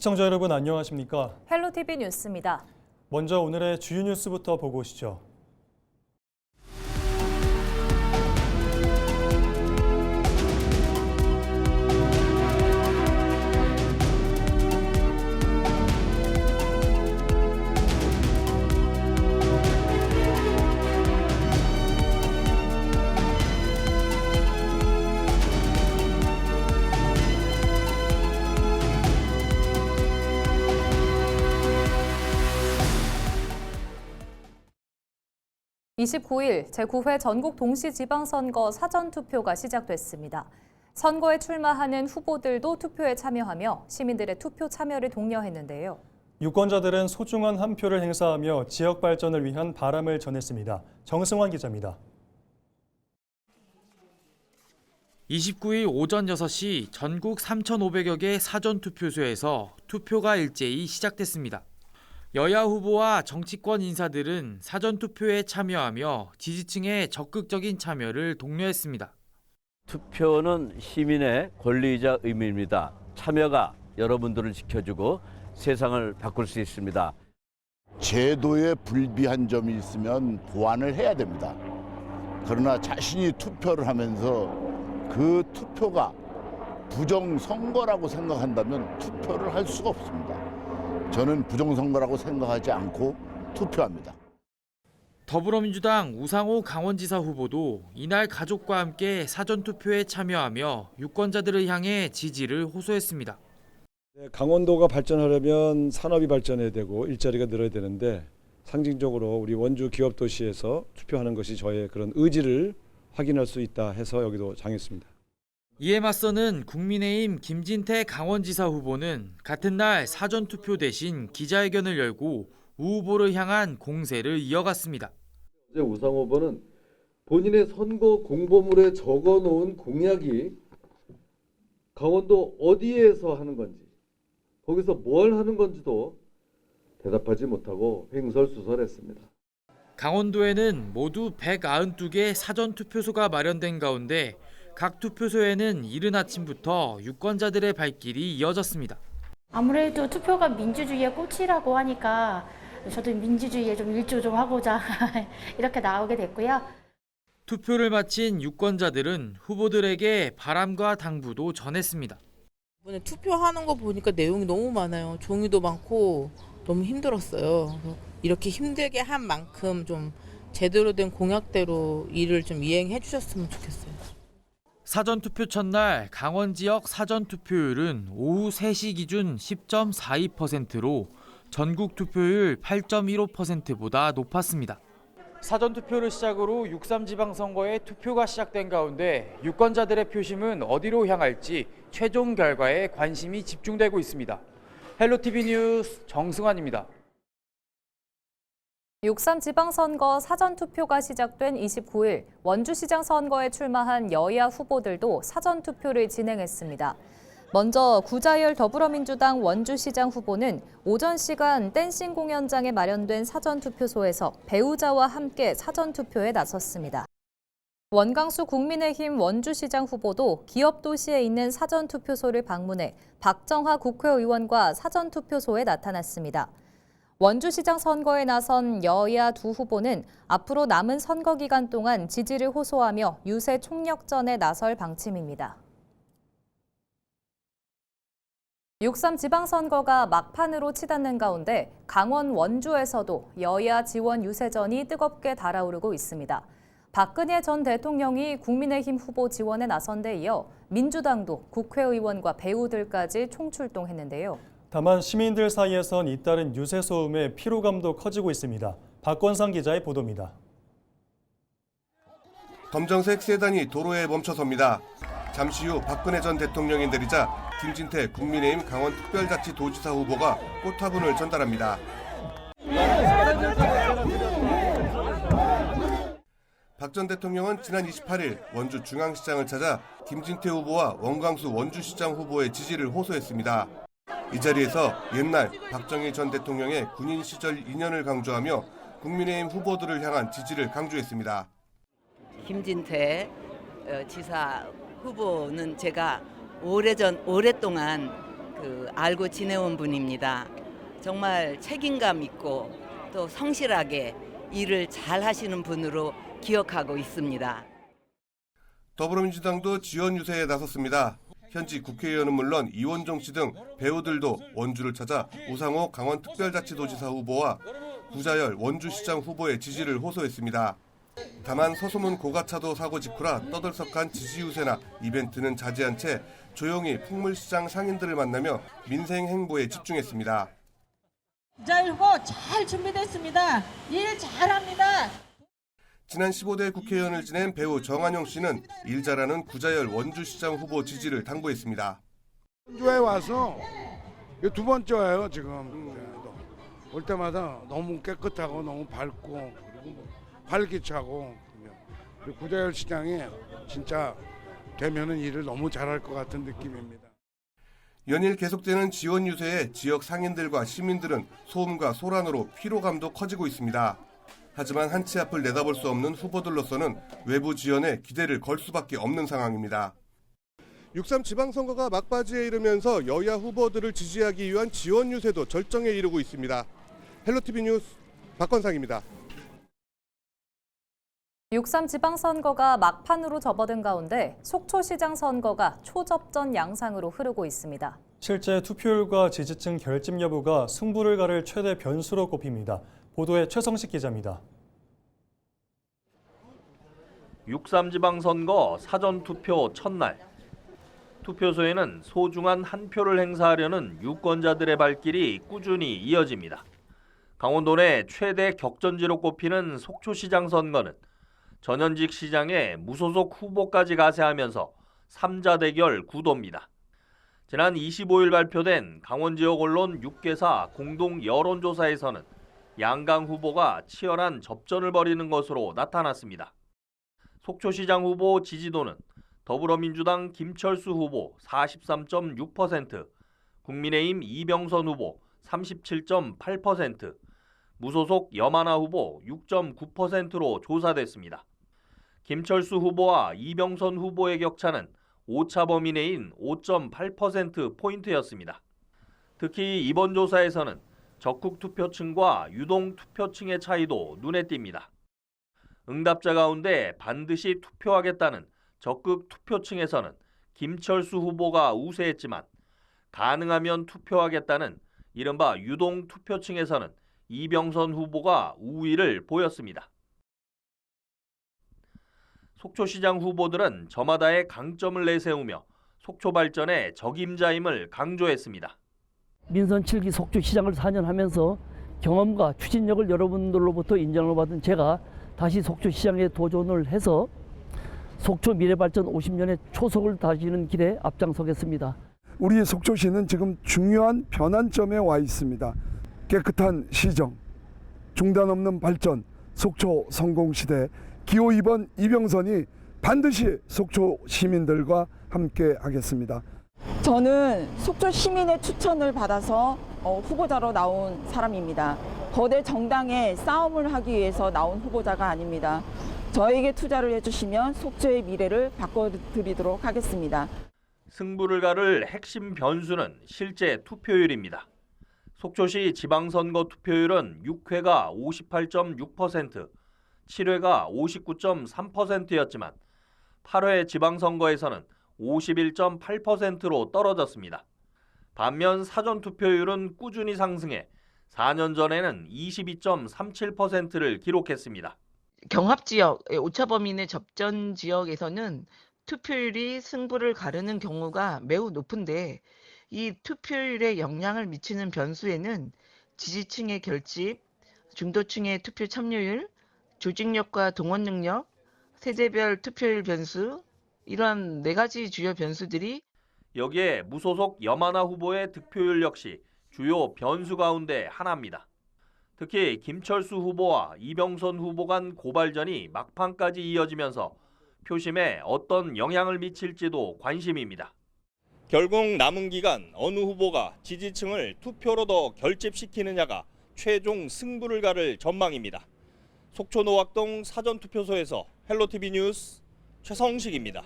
시청자 여러분 안녕하십니까? 헬로티비 뉴스입니다. 먼저 오늘의 주요 뉴스부터 보고 오시죠. (29일) 제9회 전국 동시지방선거 사전투표가 시작됐습니다. 선거에 출마하는 후보들도 투표에 참여하며 시민들의 투표 참여를 독려했는데요. 유권자들은 소중한 한 표를 행사하며 지역 발전을 위한 바람을 전했습니다. 정승환 기자입니다. 29일 오전 6시 전국 3,500여 개 사전투표소에서 투표가 일제히 시작됐습니다. 여야 후보와 정치권 인사들은 사전투표에 참여하며 지지층의 적극적인 참여를 독려했습니다. 투표는 시민의 권리이자 의무입니다. 참여가 여러분들을 지켜주고 세상을 바꿀 수 있습니다. 제도에 불비한 점이 있으면 보완을 해야 됩니다. 그러나 자신이 투표를 하면서 그 투표가 부정선거라고 생각한다면 투표를 할 수가 없습니다. 저는 부정선거라고 생각하지 않고 투표합니다. 더불어민주당 우상호 강원지사 후보도 이날 가족과 함께 사전투표에 참여하며 유권자들을 향해 지지를 호소했습니다. 강원도가 발전하려면 산업이 발전해야 되고 일자리가 늘어야 되는데 상징적으로 우리 원주 기업도시에서 투표하는 것이 저의 그런 의지를 확인할 수 있다 해서 여기도 장했습니다. 이에 맞서는 국민의힘 김진태 강원지사 후보는 같은 날 사전투표 대신 기자회견을 열고 우 후보를 향한 공세를 이어갔습니다. 우상호 후보는 본인의 선거 공보물에 적어놓은 공약이 강원도 어디에서 하는 건지 거기서 뭘 하는 건지도 대답하지 못하고 횡설수설했습니다. 강원도에는 모두 192개 사전투표소가 마련된 가운데 각 투표소에는 이른 아침부터 유권자들의 발길이 이어졌습니다. 아무래도 투표가 민주주의의 꽃이라고 하니까 저도 민주주의에 좀 일조 좀 하고자 이렇게 나오게 됐고요. 투표를 마친 유권자들은 후보들에게 바람과 당부도 전했습니다. 이번에 투표하는 거 보니까 내용이 너무 많아요. 종이도 많고 너무 힘들었어요. 이렇게 힘들게 한 만큼 좀 제대로 된 공약대로 일을 좀 이행해 주셨으면 좋겠어요. 사전투표 첫날 강원 지역 사전투표율은 오후 3시 기준 10.42%로 전국 투표율 8.15%보다 높았습니다. 사전투표를 시작으로 6.3 지방선거에 투표가 시작된 가운데 유권자들의 표심은 어디로 향할지 최종 결과에 관심이 집중되고 있습니다. 헬로티비 뉴스 정승환입니다. 6.3 지방선거 사전투표가 시작된 29일 원주시장 선거에 출마한 여야 후보들도 사전투표를 진행했습니다. 먼저 구자열 더불어민주당 원주시장 후보는 오전 시간 댄싱 공연장에 마련된 사전투표소에서 배우자와 함께 사전투표에 나섰습니다. 원광수 국민의힘 원주시장 후보도 기업도시에 있는 사전투표소를 방문해 박정하 국회의원과 사전투표소에 나타났습니다. 원주시장 선거에 나선 여야 두 후보는 앞으로 남은 선거 기간 동안 지지를 호소하며 유세 총력전에 나설 방침입니다. 6.3 지방선거가 막판으로 치닫는 가운데 강원 원주에서도 여야 지원 유세전이 뜨겁게 달아오르고 있습니다. 박근혜 전 대통령이 국민의힘 후보 지원에 나선 데 이어 민주당도 국회의원과 배우들까지 총출동했는데요. 다만 시민들 사이에선 잇따른 유세 소음에 피로감도 커지고 있습니다. 박건상 기자의 보도입니다. 검정색 세단이 도로에 멈춰섭니다. 잠시 후 박근혜 전 대통령이 내리자 김진태 국민의힘 강원특별자치도지사 후보가 꽃화분을 전달합니다. 박 전 대통령은 지난 28일 원주 중앙시장을 찾아 김진태 후보와 원광수 원주시장 후보의 지지를 호소했습니다. 이 자리에서 옛날 박정희 전 대통령의 군인 시절 인연을 강조하며 국민의힘 후보들을 향한 지지를 강조했습니다. 김진태 지사 후보는 제가 오랫동안 알고 지내온 분입니다. 정말 책임감 있고 또 성실하게 일을 잘 하시는 분으로 기억하고 있습니다. 더불어민주당도 지원 유세에 나섰습니다. 현직 국회의원은 물론 이원종 씨 등 배우들도 원주를 찾아 우상호 강원특별자치도지사 후보와 구자열 원주시장 후보의 지지를 호소했습니다. 다만 서소문 고가차도 사고 직후라 떠들썩한 지지 유세나 이벤트는 자제한 채 조용히 풍물시장 상인들을 만나며 민생 행보에 집중했습니다. 구자열 후보 잘 준비됐습니다. 일 잘합니다. 지난 15대 국회의원을 지낸 배우 정한용 씨는 일 잘하는 구자열 원주시장 후보 지지를 당부했습니다. 원주에 와서 두 번째예요. 지금 올 때마다 너무 깨끗하고 너무 밝고 그리고 활기차고 그리고 구자열 시장이 진짜 되면은 일을 너무 잘할 것 같은 느낌입니다. 연일 계속되는 지원 유세에 지역 상인들과 시민들은 소음과 소란으로 피로감도 커지고 있습니다. 하지만 한 치 앞을 내다볼 수 없는 후보들로서는 외부 지원에 기대를 걸 수밖에 없는 상황입니다. 6.3 지방선거가 막바지에 이르면서 여야 후보들을 지지하기 위한 지원 유세도 절정에 이르고 있습니다. 헬로티비 뉴스 박건상입니다. 6.3 지방선거가 막판으로 접어든 가운데 속초시장 선거가 초접전 양상으로 흐르고 있습니다. 실제 투표율과 지지층 결집 여부가 승부를 가를 최대 변수로 꼽힙니다. 보도에 최성식 기자입니다. 6.3 지방선거 사전투표 첫날. 투표소에는 소중한 한 표를 행사하려는 유권자들의 발길이 꾸준히 이어집니다. 강원도 내 최대 격전지로 꼽히는 속초시장 선거는 전현직 시장의 무소속 후보까지 가세하면서 3자 대결 구도입니다. 지난 25일 발표된 강원 지역 언론 6개사 공동 여론조사에서는 양강 후보가 치열한 접전을 벌이는 것으로 나타났습니다. 속초시장 후보 지지도는 더불어민주당 김철수 후보 43.6%, 국민의힘 이병선 후보 37.8%, 무소속 염하나 후보 6.9%로 조사됐습니다. 김철수 후보와 이병선 후보의 격차는 오차 범위 내인 5.8%포인트였습니다. 특히 이번 조사에서는 적극 투표층과 유동 투표층의 차이도 눈에 띕니다. 응답자 가운데 반드시 투표하겠다는 적극 투표층에서는 김철수 후보가 우세했지만 가능하면 투표하겠다는 이른바 유동 투표층에서는 이병선 후보가 우위를 보였습니다. 속초시장 후보들은 저마다의 강점을 내세우며 속초 발전의 적임자임을 강조했습니다. 민선 7기 속초시장을 4년 하면서 경험과 추진력을 여러분들로부터 인정을 받은 제가 다시 속초시장에 도전을 해서 속초 미래발전 50년의 초석을 다지는 길에 앞장서겠습니다. 우리 속초시는 지금 중요한 변환점에 와 있습니다. 깨끗한 시정, 중단 없는 발전, 속초 성공시대, 기호 2번 이병선이 반드시 속초 시민들과 함께 하겠습니다. 저는 속초 시민의 추천을 받아서 후보자로 나온 사람입니다. 거대 정당의 싸움을 하기 위해서 나온 후보자가 아닙니다. 저에게 투자를 해주시면 속초의 미래를 바꿔드리도록 하겠습니다. 승부를 가를 핵심 변수는 실제 투표율입니다. 속초시 지방선거 투표율은 6회가 58.6%, 7회가 59.3%였지만 8회 지방선거에서는 51.8%로 떨어졌습니다. 반면 사전투표율은 꾸준히 상승해 4년 전에는 22.37%를 기록했습니다. 경합지역, 오차 범위 내 접전 지역에서는 투표율이 승부를 가르는 경우가 매우 높은데 이 투표율에 영향을 미치는 변수에는 지지층의 결집, 중도층의 투표 참여율, 조직력과 동원 능력, 세대별 투표율 변수, 이러한 4가지 주요 변수들이 여기에 무소속 염하나 후보의 득표율 역시 주요 변수 가운데 하나입니다. 특히 김철수 후보와 이병선 후보 간 고발전이 막판까지 이어지면서 표심에 어떤 영향을 미칠지도 관심입니다. 결국 남은 기간 어느 후보가 지지층을 투표로 더 결집시키느냐가 최종 승부를 가를 전망입니다. 속초 노학동 사전투표소에서 헬로티비 뉴스 최성식입니다.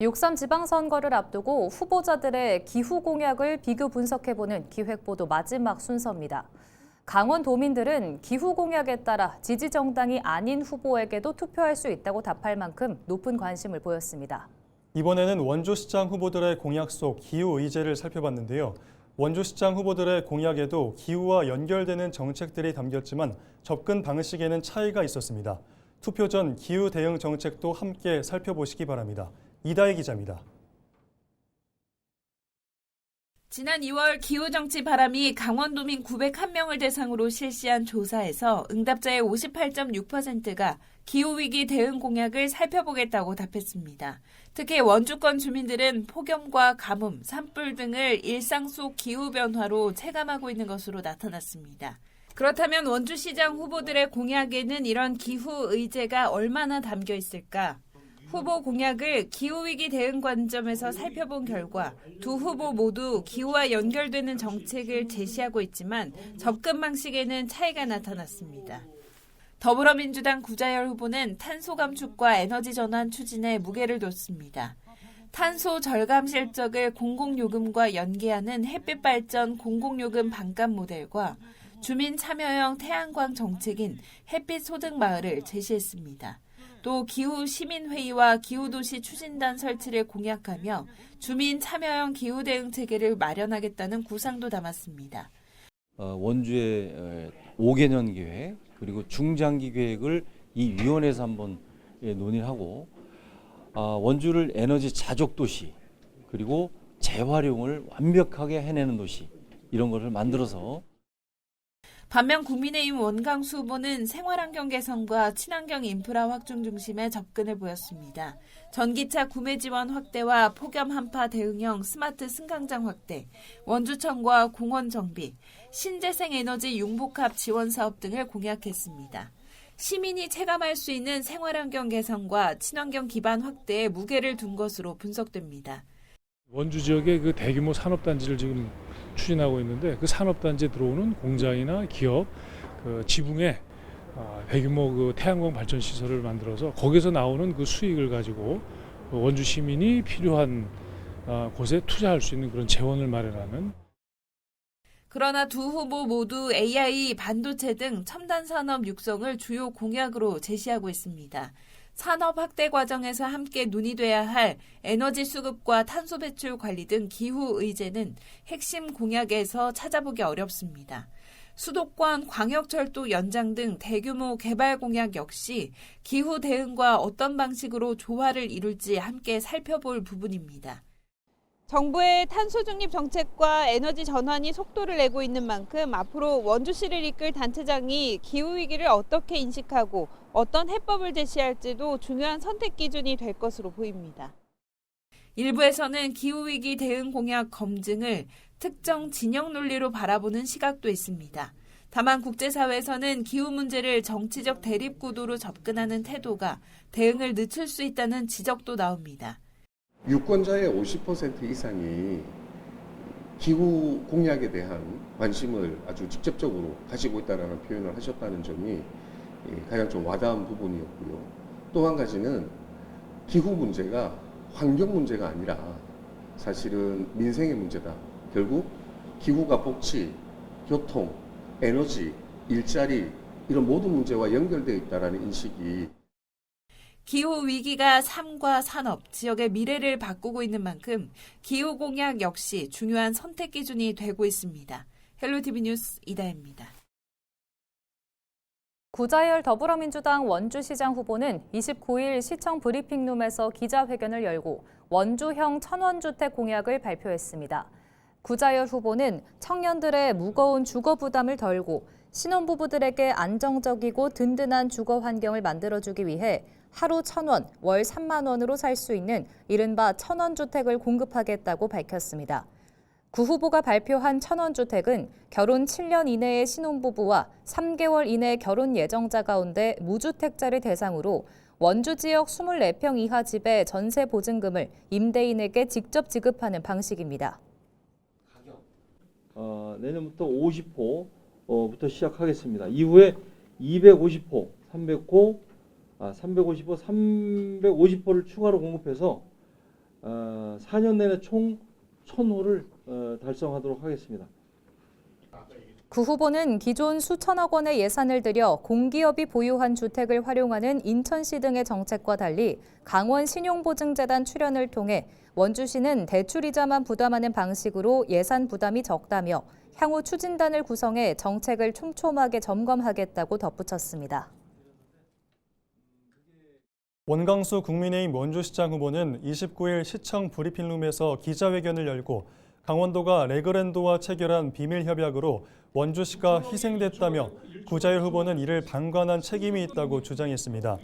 6.3 지방선거를 앞두고 후보자들의 기후 공약을 비교 분석해보는 기획보도 마지막 순서입니다. 강원도민들은 기후 공약에 따라 지지 정당이 아닌 후보에게도 투표할 수 있다고 답할 만큼 높은 관심을 보였습니다. 이번에는 원주시장 후보들의 공약 속 기후 의제를 살펴봤는데요. 원주시장 후보들의 공약에도 기후와 연결되는 정책들이 담겼지만 접근 방식에는 차이가 있었습니다. 투표 전 기후 대응 정책도 함께 살펴보시기 바랍니다. 이다희 기자입니다. 지난 2월 기후정치 바람이 강원도민 901명을 대상으로 실시한 조사에서 응답자의 58.6%가 기후위기 대응 공약을 살펴보겠다고 답했습니다. 특히 원주권 주민들은 폭염과 가뭄, 산불 등을 일상 속 기후변화로 체감하고 있는 것으로 나타났습니다. 그렇다면 원주시장 후보들의 공약에는 이런 기후 의제가 얼마나 담겨 있을까? 후보 공약을 기후위기 대응 관점에서 살펴본 결과 두 후보 모두 기후와 연결되는 정책을 제시하고 있지만 접근 방식에는 차이가 나타났습니다. 더불어민주당 구자열 후보는 탄소 감축과 에너지 전환 추진에 무게를 뒀습니다. 탄소 절감 실적을 공공요금과 연계하는 햇빛 발전 공공요금 반값 모델과 주민 참여형 태양광 정책인 햇빛 소득 마을을 제시했습니다. 또 기후 시민회의와 기후도시 추진단 설치를 공약하며 주민 참여형 기후 대응 체계를 마련하겠다는 구상도 담았습니다. 원주의 5개년 계획 그리고 중장기 계획을 이 위원회에서 한번 논의를 하고 원주를 에너지 자족 도시 그리고 재활용을 완벽하게 해내는 도시 이런 것을 만들어서 반면 국민의힘 원광수 후보는 생활환경 개선과 친환경 인프라 확충 중심의 접근을 보였습니다. 전기차 구매 지원 확대와 폭염 한파 대응형 스마트 승강장 확대, 원주청과 공원 정비, 신재생 에너지 융복합 지원 사업 등을 공약했습니다. 시민이 체감할 수 있는 생활환경 개선과 친환경 기반 확대에 무게를 둔 것으로 분석됩니다. 원주 지역의 그 대규모 산업단지를 지금 추진하고 있는데 그 산업단지에 들어오는 공장이나 기업, 그 지붕에 대규모 그 태양광 발전 시설을 만들어서 거기서 나오는 그 수익을 가지고 원주 시민이 필요한 곳에 투자할 수 있는 그런 재원을 마련하는. 그러나 두 후보 모두 AI, 반도체 등 첨단 산업 육성을 주요 공약으로 제시하고 있습니다. 산업 확대 과정에서 함께 논의돼야 할 에너지 수급과 탄소 배출 관리 등 기후 의제는 핵심 공약에서 찾아보기 어렵습니다. 수도권, 광역철도 연장 등 대규모 개발 공약 역시 기후 대응과 어떤 방식으로 조화를 이룰지 함께 살펴볼 부분입니다. 정부의 탄소 중립 정책과 에너지 전환이 속도를 내고 있는 만큼 앞으로 원주시를 이끌 단체장이 기후위기를 어떻게 인식하고 어떤 해법을 제시할지도 중요한 선택 기준이 될 것으로 보입니다. 일부에서는 기후위기 대응 공약 검증을 특정 진영 논리로 바라보는 시각도 있습니다. 다만 국제사회에서는 기후 문제를 정치적 대립 구도로 접근하는 태도가 대응을 늦출 수 있다는 지적도 나옵니다. 유권자의 50% 이상이 기후 공약에 대한 관심을 아주 직접적으로 가지고 있다는 표현을 하셨다는 점이 가장 좀 와닿은 부분이었고요. 또 한 가지는 기후 문제가 환경 문제가 아니라 사실은 민생의 문제다. 결국 기후가 복지, 교통, 에너지, 일자리 이런 모든 문제와 연결되어 있다는 인식이 기후 위기가 삶과 산업, 지역의 미래를 바꾸고 있는 만큼 기후 공약 역시 중요한 선택 기준이 되고 있습니다. 헬로티비 뉴스 이다혜입니다. 구자열 더불어민주당 원주시장 후보는 29일 시청 브리핑룸에서 기자회견을 열고 원주형 천원주택 공약을 발표했습니다. 구자열 후보는 청년들의 무거운 주거 부담을 덜고 신혼부부들에게 안정적이고 든든한 주거 환경을 만들어주기 위해 하루 1,000원, 월 3만 원으로 살 수 있는 이른바 천원주택을 공급하겠다고 밝혔습니다. 구 후보가 발표한 천원주택은 결혼 7년 이내의 신혼부부와 3개월 이내 결혼 예정자 가운데 무주택자를 대상으로 원주 지역 24평 이하 집의 전세 보증금을 임대인에게 직접 지급하는 방식입니다. 내년부터 50호부터 시작하겠습니다. 이후에 250호, 300호, 350호, 350호를 추가로 공급해서 4년 내내 총 1,000호를 달성하도록 하겠습니다. 구 후보는 기존 수천억 원의 예산을 들여 공기업이 보유한 주택을 활용하는 인천시 등의 정책과 달리 강원 신용보증재단 출연을 통해 원주시는 대출이자만 부담하는 방식으로 예산 부담이 적다며 향후 추진단을 구성해 정책을 촘촘하게 점검하겠다고 덧붙였습니다. 원광수 국민의힘 원주시장 후보는 29일 시청 브리핑룸에서 기자회견을 열고 강원도가 레그랜드와 체결한 비밀 협약으로 원주시가 희생됐다며 구자율 후보는 이를 방관한 책임이 있다고 주장했습니다.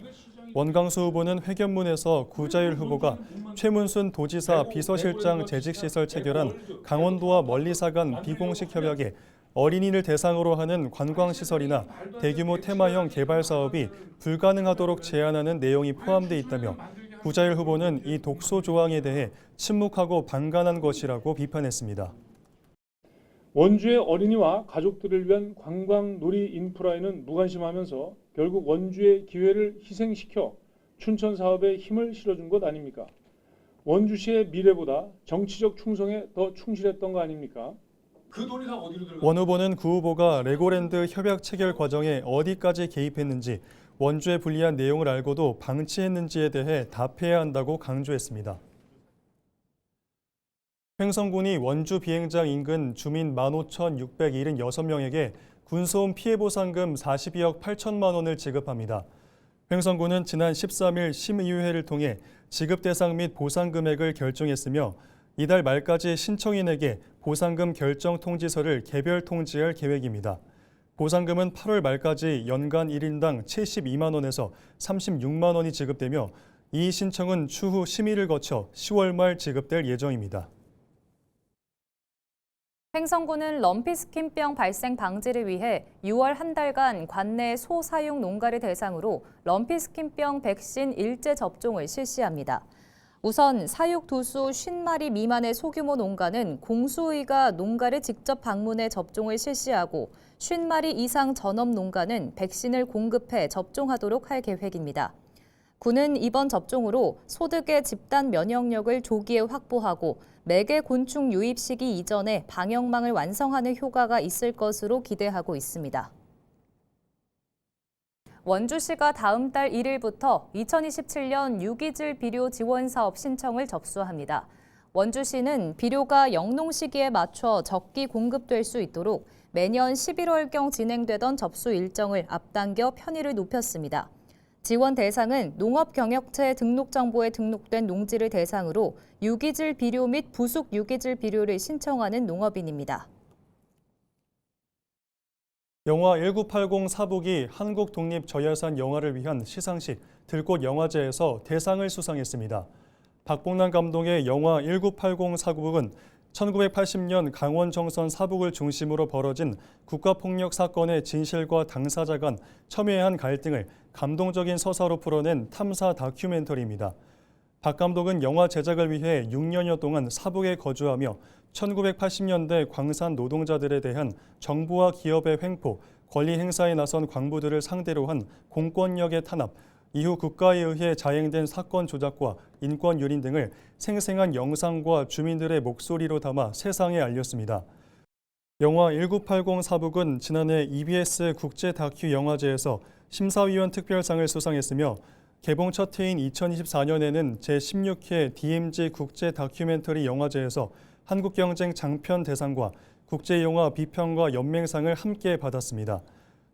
원광수 후보는 회견문에서 구자율 후보가 최문순 도지사 비서실장 재직시설 체결한 강원도와 멀리사 간 비공식 협약에 어린이를 대상으로 하는 관광시설이나 대규모 테마형 개발 사업이 불가능하도록 제한하는 내용이 포함돼 있다며 구자율 후보는 이 독소 조항에 대해 침묵하고 방관한 것이라고 비판했습니다. 원주의 어린이와 가족들을 위한 관광 놀이 인프라에는 무관심하면서 결국 원주의 기회를 희생시켜 춘천 사업에 힘을 실어준 것 아닙니까? 원주시의 미래보다 정치적 충성에 더 충실했던 거 아닙니까? 그 돈이 다 어디로 들어가? 원 후보는 구 후보가 레고랜드 협약 체결 과정에 어디까지 개입했는지 원주에 불리한 내용을 알고도 방치했는지에 대해 답해야 한다고 강조했습니다. 횡성군이 원주 비행장 인근 주민 15,676명에게 군소음 피해보상금 42억 8천만 원을 지급합니다. 횡성군은 지난 13일 심의회를 통해 지급 대상 및 보상 금액을 결정했으며 이달 말까지 신청인에게 보상금 결정 통지서를 개별 통지할 계획입니다. 보상금은 8월 말까지 연간 1인당 72만 원에서 36만 원이 지급되며 이 신청은 추후 심의를 거쳐 10월 말 지급될 예정입니다. 횡성군은 럼피스킨병 발생 방지를 위해 6월 한 달간 관내 소 사육 농가를 대상으로 럼피스킨병 백신 일제 접종을 실시합니다. 우선 사육 두수 50마리 미만의 소규모 농가는 공수의가 농가를 직접 방문해 접종을 실시하고 50마리 이상 전업 농가는 백신을 공급해 접종하도록 할 계획입니다. 군은 이번 접종으로 소득의 집단 면역력을 조기에 확보하고 매개 곤충 유입 시기 이전에 방역망을 완성하는 효과가 있을 것으로 기대하고 있습니다. 원주시가 다음 달 1일부터 2027년 유기질 비료 지원 사업 신청을 접수합니다. 원주시는 비료가 영농 시기에 맞춰 적기 공급될 수 있도록 매년 11월경 진행되던 접수 일정을 앞당겨 편의를 높였습니다. 지원 대상은 농업경역체 등록정보에 등록된 농지를 대상으로 유기질 비료 및 부속 유기질 비료를 신청하는 농업인입니다. 영화 1980 사북이 한국독립저예산 영화를 위한 시상식 들꽃 영화제에서 대상을 수상했습니다. 박봉남 감독의 영화 1980 사북은 1980년 강원 정선 사북을 중심으로 벌어진 국가폭력 사건의 진실과 당사자 간 첨예한 갈등을 감동적인 서사로 풀어낸 탐사 다큐멘터리입니다. 박 감독은 영화 제작을 위해 6년여 동안 사북에 거주하며 1980년대 광산 노동자들에 대한 정부와 기업의 횡포, 권리 행사에 나선 광부들을 상대로 한 공권력의 탄압, 이후 국가에 의해 자행된 사건 조작과 인권 유린 등을 생생한 영상과 주민들의 목소리로 담아 세상에 알렸습니다. 영화 1980 사북은 지난해 EBS 국제 다큐 영화제에서 심사위원 특별상을 수상했으며 개봉 첫 해인 2024년에는 제16회 DMZ 국제 다큐멘터리 영화제에서 한국경쟁 장편 대상과 국제영화 비평가 연맹상을 함께 받았습니다.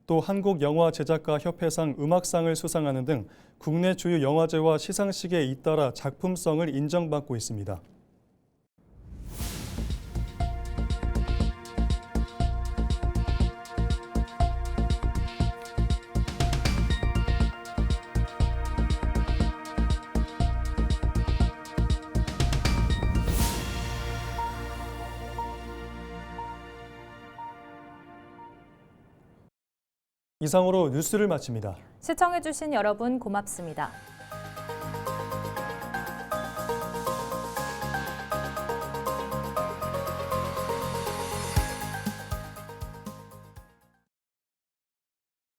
또 한국영화제작가협회상 음악상을 수상하는 등 국내 주요 영화제와 시상식에 잇따라 작품성을 인정받고 있습니다. 이상으로 뉴스를 마칩니다. 시청해주신 여러분 고맙습니다.